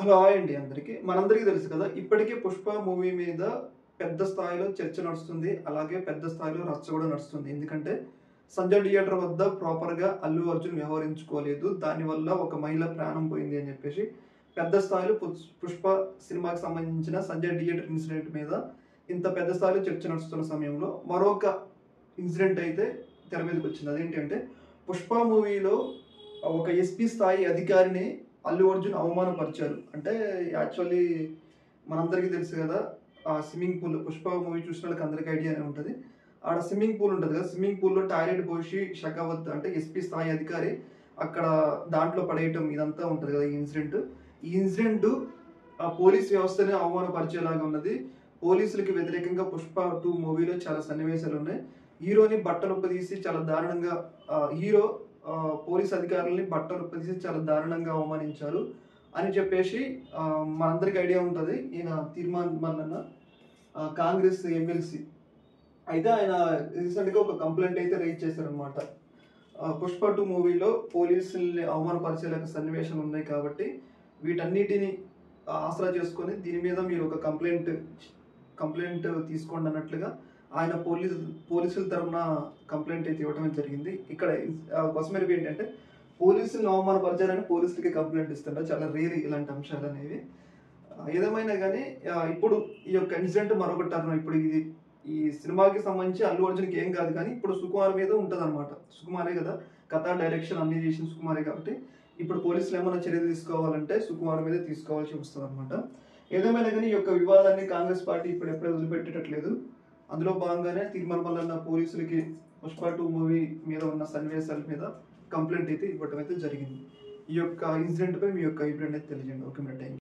Hello hi అండి అందరికీ. మనందరికీ తెలుసు కదా! ఇప్పటికే 'పుష్ప' మూవీ మీద పెద్ద స్థాయిలో చర్చ నడుస్తుంది. అలాగే పెద్ద స్థాయిలో రచ్చ కూడా నడుస్తుంది. ఎందుకంటే సంజయ్ థియేటర్ వద్ద ప్రాపర్‌గా అల్లు అర్జున్ వ్యవహరించుకోలేదు. దానివల్ల ఒక మహిళ ప్రాణం పోయింది అని చెప్పేసి పెద్ద స్థాయిలో 'పుష్ప' సినిమాకి సంబంధించిన సంజయ్ థియేటర్ ఇన్సిడెంట్ మీద ఇంత పెద్ద స్థాయిలో చర్చ నడుస్తున్న సమయంలో మరొక ఇన్సిడెంట్ అయితే తెర మీదకొచ్చింది. అదేంటి అంటే 'పుష్ప' మూవీలో ఒక ఎస్పీ స్థాయి అధికారిని అల్లు అర్జున్ అవమానపరిచారు. అంటే యాక్చువల్లీ మనందరికీ తెలుసు గదా! ఆ స్విమ్మింగ్ పూల్ 'పుష్ప' మూవీ చూసినోళ్ళకి అందరికి ఐడియానే ఉంటది. ఆడ స్విమ్మింగ్ పూల్ ఉంటది కదా! స్విమ్మింగ్ పూల్‌లో టాయిలెట్ పోసి షెకావత్ అంటే ఎస్పీ స్థాయి అధికారి అక్కడ దాంట్లో పడేయటం ఇదంతా ఉంటది కదా! ఈ ఇన్సిడెంట్. ఈ ఇన్సిడెంట్ పోలీస్ వ్యవస్థని అవమానపరిచేలాగా ఉన్నది. పోలీసులకి వ్యతిరేకంగా 'పుష్ప 2' మూవీలో చాలా సన్నివేశాలున్నాయి. హీరోని బట్టలుప్పదీసి చాలా దారుణంగా హీరో పోలీస్ అధికారులని బట్టలుప్పదీసి చాలా దారుణంగా అవమానించారు అని చెప్పేసి మనందరికి ఐడియా ఉంటది. ఈయన తీర్మాన్ మల్లన్న కాంగ్రెస్ ఎమ్మెల్సీ. అయితే ఆయన రీసెంట్‌గా ఒక కంప్లెయింట్ అయితే రైజ్ చేశారనమాట. 'పుష్ప 2' మూవీలో పోలీసుల్ని అవమానపరిచేలాగా సన్నివేశాలున్నాయి కాబట్టి వీటన్నిటిని ఆసరా చేసుకొని దీని మీద మీరు ఒక కంప్లెయింట్ తీసుకోండి అన్నట్లుగా ఆయన పోలీసుల తరపున కంప్లెయింట్ అయితే ఇవ్వడం జరిగింది. ఇక్కడ కొసమెరుపు ఏంటంటే పోలీసుల్ని అవమానపరిచారని పోలీసులకి కంప్లెయింట్ ఇస్తుంటారు. చాలా రేర్ ఇలాంటి అంశాలనేవి. ఏదేమైనా గానీ ఇప్పుడు ఈ యొక్క ఇన్సిడెంట్ మరొక టర్న్ ఇప్పుడు ఈ సినిమాకి సంబంధించి అల్లు అర్జున్‌కి ఏం కాదు కానీ ఇప్పుడు సుకుమార్ మీద ఉంటదనమాట. సుకుమారే కదా! కథ, డైరెక్షన్ అన్నీ చేసింది సుకుమారే కాబట్టి ఇప్పుడు పోలీసులు ఏమైనా చర్యలు తీసుకోవాలంటే సుకుమార్ మీదే తీసుకోవాల్సి వస్తదనమాట. ఏదేమైనా గానీ ఈ యొక్క వివాదాన్ని కాంగ్రెస్ పార్టీ ఇప్పుడెప్పుడే వదిలిపెట్టేటట్లేదు. అందులో భాగంగానే తీర్మాన్ మల్లన్న పోలీసులకి 'పుష్ప 2' మూవీ మీద ఉన్న సన్నివేశాల మీద కంప్లెయింట్ అయితే ఇవ్వడం అయితే జరిగింది. ఈ యొక్క ఇన్సిడెంట్‌పై మీ యొక్క అభిప్రాయాన్ని తెలియజేయండి. Okay madam. Thank you.